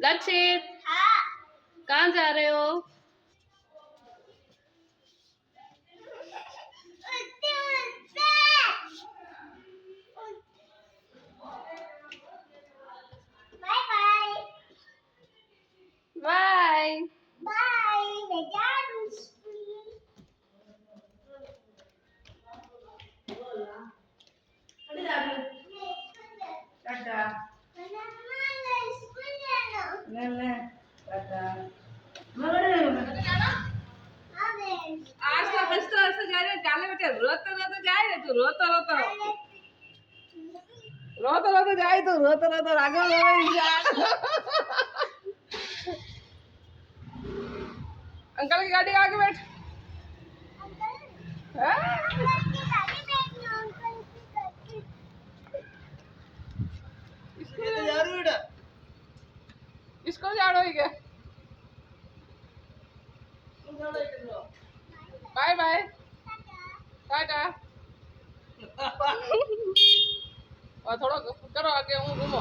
दक्षित कहाँ जा रहे हो? बाय आज तो हंसते हंसते जा रहे काले बेटे रोते रोते जाए तू रोता रोता रोता रोता जाए तू रोता रोता आगे अंकल की गाड़ी आगे बैठ इसको जाड़ो ही क्या बाय बाय टाटा और थोड़ा करो आगे हूँ घूमो